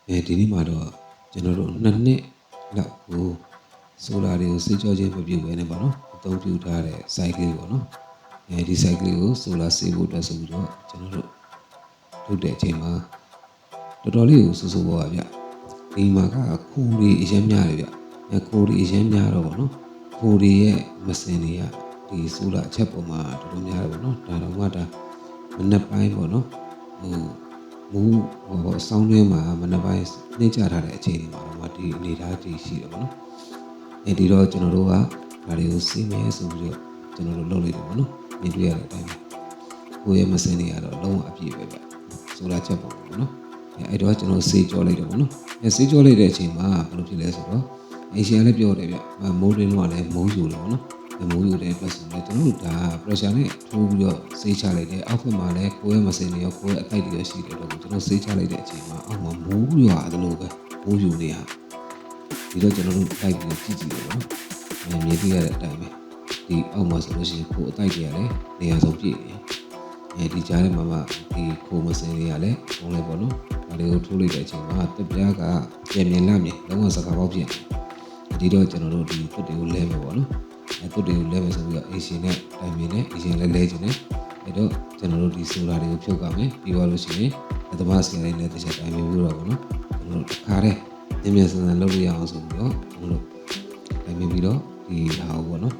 ဒီနေ့မှာတော့ကျွန်တော်တို့2နှစ်လောက်ကိုဆိုလာတွေကိုစေးကြောခြင်းမပြုတ်ပဲနဲ့ပေါ့နော်အသုံးပြုထားတဲ့ site လေးပေါ့နော်ဒီ site လေးကိုဆိုလာစေးဖို့အတွက်ဆိုပြီးတော့ကျွန်တော်တို့လုပ်တဲ့အချိန်မှာတော်တော်လေးကိုစူးစူးပေါ်ပါဗျဒီမှာကခိုးတွေအရင်များတယ်ဗျခိုးတွေအရင်များတော့ပေါ့နော်ခိုးတွေရဲ့မစင်တွေကဒီဆိုလာအချက်ပေါ်မှာတော်တော်များတယ်ပေါ့နော်ဒါတော့မှဒါမနက်ပိုင်းပေါ့နော်မူဟိုဆောင်းတွင်းမှာမနက်ပိုင်းနှိမ့်ချထားတဲ့အချိန်တွေမှာတော့ဒီအနေထားကြီးရှိတယ်ပေါ့နော်ဒီတော့ကျွန်တော်တို့ကဒါတွေကိုစီးမယ်ဆိုပြီးတော့ကျွန်တော်တို့လုပ်လိုက်တယ်ပေါ့နော်မြင်တွေ့ရတဲ့အတိုင်းကိုယ့်ရဲ့မစင်တွေကတော့လုံးဝအပြည့်ပဲဗျဆိုလာချက်ပေါ့နော်အဲ့တော့ကျွန်တော်စေးကြောလိုက်တယ်ပေါ့နော်စေးကြောလိုက်တဲ့အချိန်မှာဘယ်လိုဖြစ်လဲဆိုတော့အေရှီယာလည်းပြောတယ်ဗျမိုးတွင်းတော့လည်းမိုးယူတယ်ပေါ့နော်မိုးယူတဲ့အတွက်ဆိုတော့ကျွန်တော်တို့ဒါ pressure နဲ့ထိုးပြီးတော့စေးချလိုက်တယ်အောက်ဘက်မှာလည်းကိုယ့်ရဲ့မစင်တွေရောကိုယ့်ရဲ့အခိုက်တွေရောရှိတယ်တော့ကျွန်တော်စေးချလိုက်တဲ့အချိန်မှာအောက်မှာမိုးရွာတယ်လို့ပဲမိုးယူနေရဒီတော့ကျွန်တော်တို့တိုက်ပြီးကြည့်ကြည့်တယ်ပေါ့နော်မြင်တွေ့ရတဲ့အတိုင်းပဲဒီအောက်မှာဆိုလို့ရှိရင်ကိုယ်အတိုက်တွေရတယ်နေရာဆုံးပြည့်နေဒီကြားထဲမှာမှဒီခိုးမစင်တွေကလည်းဘုံလိုက်ပေါ့နော်ဒါတွေကိုထိုးလိုက်တဲ့အချိန်မှာတက်ပြားကပြင်မြင်လာမြင်လုံးဝစကားပေါက်ဖြစ်ဒီတော့ကျွန်တော်တို့ဒီတွတ်တွေကိုလဲမယ်ပေါ့နော်တွတ်တွေကိုလဲမယ်ဆိုပြီးတော့အေရှင်နဲ့တိုင်ပင်နဲ့အေရှင်လည်းလဲခြင်းနဲ့အဲ့တော့ကျွန်တော်တို့ဒီဆိုလာတွေကိုဖြုတ်ကြမယ်ပြီးသွားလို့ရှိရင်သမားစီလေးနဲ့တစ်ချက်တိုင်ပင်ပြီးတော့ပေါ့နော်ကျွန်တော်တို့ခါတဲ့မြင်ဆန်ဆန်လုပ်လို့ရအောင်ဆိုပြီးတော့ကျွန်တော်တို့တိုင်ပင်ပြီးတော့ဒီဟာပေါ့နော်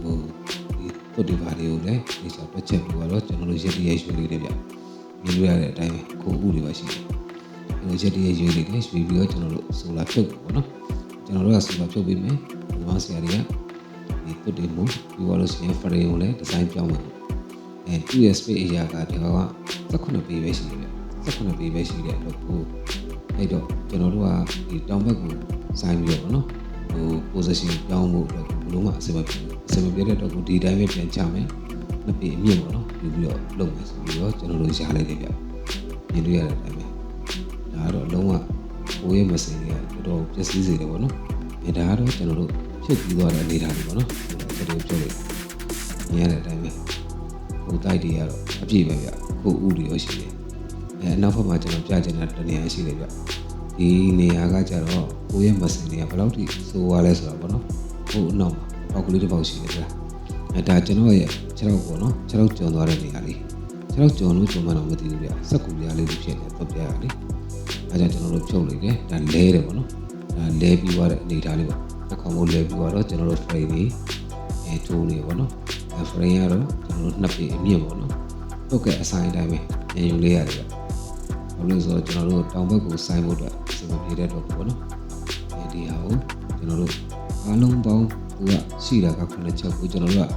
ဒီတွတ်တွေပါတွေကိုလည်းဒီချက်တွက်ချက်ပြီးတော့ကျွန်တော်တို့ရက်တရက်ရွှေလေးတွေပြမြင်လို့ရတဲ့အတိုင်းကိုဥတွေပါရှိတယ်ရက်တရက်ရွှေလေးတွေရွှေပြီးတော့ကျွန်တော်တို့ဆိုလာဖြုတ်ပေါ့နော်ကျွန်တော်တို့ကဆိုလာဖြုတ်ပြီးမယ်သမားစီတွေကဒီတွတ်တွေမို့ပြီးတော့လို့ရှိရင် frame ကိုလည်းဒီဇိုင်းပြောင်းမယ်သူ့ရဲ့ space area ကဒီကောင်က18 ပေပဲရှိတယ်18 ပေပဲရှိတဲ့အတွက်ကိုအဲ့တော့ကျွန်တော်တို့ကဒီတောင်ဘက်ကိုစိုင်းပြီးတော့နော်position ပြောင်းဖို့အတွက်ဘယ်လိုမှအဆင်မပြေတဲ့အတွက်ကိုဒီတိုင်းပဲပြန်ချမယ်နှစ်ပေအမြင့်ပေါ့နော်ပြီးတော့လုပ်မယ်ဆိုပြီးတော့ကျွန်တော်တို့ရှားလိုက်တယ်ဗျမြင်တွေ့ရတဲ့အတိုင်းပဲဒါကတော့လုံးဝကိုယ့်ရဲ့မစင်တွေကတော်တော်ပျက်စီးစေတယ်ပေါ့နော်ဒါကတော့ကျွန်တော်တို့ဖြစ်ပြီးသွားတဲ့အနေအထားတွေပေါ့နော်ကျွန်တော်ပြောလိုက်မြင်ရတဲ့အတိုင်းပဲဟိုတိုက်တွေကတော့အပြည့်ပဲဗျကိုဥတွေရောရှိတယ်နောက်ဘက်မှာကျွန်တော်ပြချင်တာတနေရာရှိတယ်ဗျဒီနေရာကကြတော့ကိုယ့်ရဲ့မစင်တွေကဘယ်လောက်ထိဆိုးသွားလဲဆိုတော့ပေါ့နော်ဟိုနောက်မှာပေါက်ကလေးတစ်ပေါက်ရှိတယ်ဗျဒါကျွန်တော်ရဲ့ခြေထောက်ပေါ့နော်ခြေထောက်ကျော်သွားတဲ့နေရာလေးခြေထောက်ကျော်လို့ကျော်မှတော့မသိဘူးဗျစက်ကူပြားလေးဖြစ်နေတော့ပြားလေးအဲဒါကျွန်တော်တို့ဖြုတ်လိုက်တယ်ဒါလဲတယ်ပေါ့နော်ဒါလဲပြီးသွားတဲ့အနေထားလေးပေါ့အခါမို့လဲပြီးတော့ကျွန်တော်တို့ frame လေးထိုးနေပေါ့နော်frame ကတော့ကျွန်တော်တို့နှစ်ပေအမြင့်ပေါ့နော်ဟုတ်ကဲ့အဆိုင်တိုင်းပဲညင်ယူလေးရတယ်ဗျဘာလို့လဲဆိုတော့ကျွန်တော်တို့တောင်ဘက်ကိုစိုင်းဖို့အတွက်စမပြေတဲ့တော့ပေါ့နော်ဒီဟာကိုကျွန်တော်တို့အားလုံးပေါင်းသူကရှိတာက9ချက်ကိုကျွန်တော်တို့က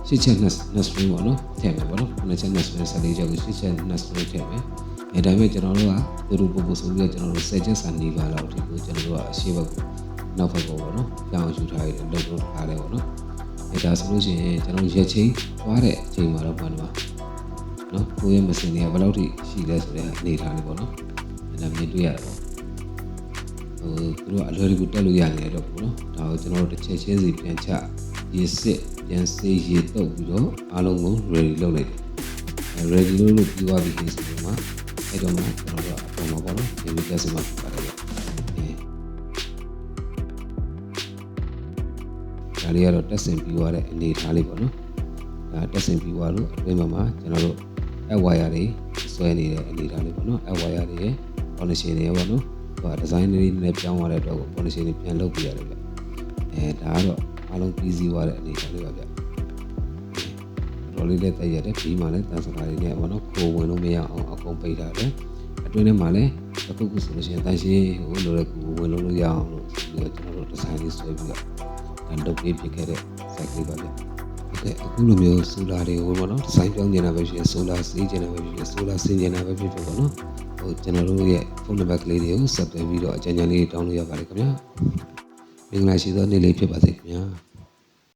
8ချက်2 string ပေါ့နော်ထည့်မယ်ပေါ့နော်9ချက်2 string 14ချက်ကို8ချက်2 string ထည့်မယ်ဒါပေမဲ့ကျွန်တော်တို့ကသူတို့ပို့ဆိုပြီးတော့ကျွန်တော်တို့10ချက်စာနေပါလောက်ဒီကိုကျွန်တော်တို့ကအရှိဘက်ကိုနောက်ဘက်ကိုပေါ့နော်ကြောင်းယူထားရတယ်လုပ်လို့ထားတယ်ပေါ့နော်ဒါဆိုလို့ရှိရင်ကျွန်တော်ရက်ချင်းသွားတဲ့အချိန်မှာတော့ဘာလို့နော်ကိုယ့်ရဲ့မစင်တွေကဘယ်လောက်ထိရှိလဲဆိုတဲ့အနေထားလေးပေါ့နော်ဒါမြင်တွေ့ရတယ်ပေါ့သူတို့ကအလွယ်တကူတက်လို့ရနေတော့ပေါ့နော်ဒါကိုကျွန်တော်တို့တစ်ချက်ချင်းစီပြန်ချရေစစ်ပြန်စေးရေတုပ်ပြီးတော့အားလုံးကို ready လုပ်လိုက်တယ် ready လုပ်လို့ပြီးသွားပြီဆိုတော့မှအဲ့တော့မှကျွန်တော်တို့အပေါ်မှာပေါ့နော်ဒီလိုတက်စမှာဖြစ်ပါတယ်ဒါလေးကတော့တက်ဆင်ပြီးသွားတဲ့အနေထားလေးပေါ့နော်ဒါတက်ဆင်ပြီးသွားလို့အတွင်းမှာကျွန်တော်တို့အဝါယာတွေဆွဲနေတဲ့အနေထားလေးပေါ့နော်အဝါယာတွေရဲ့ foundation တွေပေါ့နော်ဟိုဒီဇိုင်းလေးနဲ့ပြောင်းသွားတဲ့အတွက်ကို foundation တွေပြန်လုပ်ပြရတယ်ဗျဒါကတော့အားလုံးပြီးစီးသွားတဲ့အနေထားလေးပါဗျတော်လေးလည်းတက်ရတယ်ပြီးမှလည်းတန်စကားလေးနဲ့ပေါ့နော်ခိုးဝင်လို့မရအောင်အကုန်ပိတ်ထားတယ်အတွင်းထဲမှာလည်းအခုခုဆိုလို့ရှိရင်တန်ရှင်းဟိုလိုလည်းကိုဝင်လို့ရအောင်လို့ပြီးတော့ကျွန်တော်တို့ဒီဇိုင်းလေးဆွဲပြီးတော့လုပ်ပေးဖြစ်ခဲ့တဲ့ site လေးပါဗျအခုလိုမျိုးဆိုလာတွေကိုပေါ့နော်ဒီဇိုင်းပြောင်းနေတာပဲဖြစ်ဆိုလာစီးနေတာပဲဖြစ်ဆိုလာဆင်းနေတာပဲဖြစ်ပေါ့နော်ဟိုကျွန်တော်တို့ရဲ့ဖုန်းနံပါတ်ကလေးတွေကိုဆက်သွယ်ပြီးတော့အကြံဉာဏ်လေးတောင်းလို့ရပါတယ်ခင်ဗျာမင်္ဂလာရှိသောနေ့လေးဖြစ်ပါစေခင်ဗျာ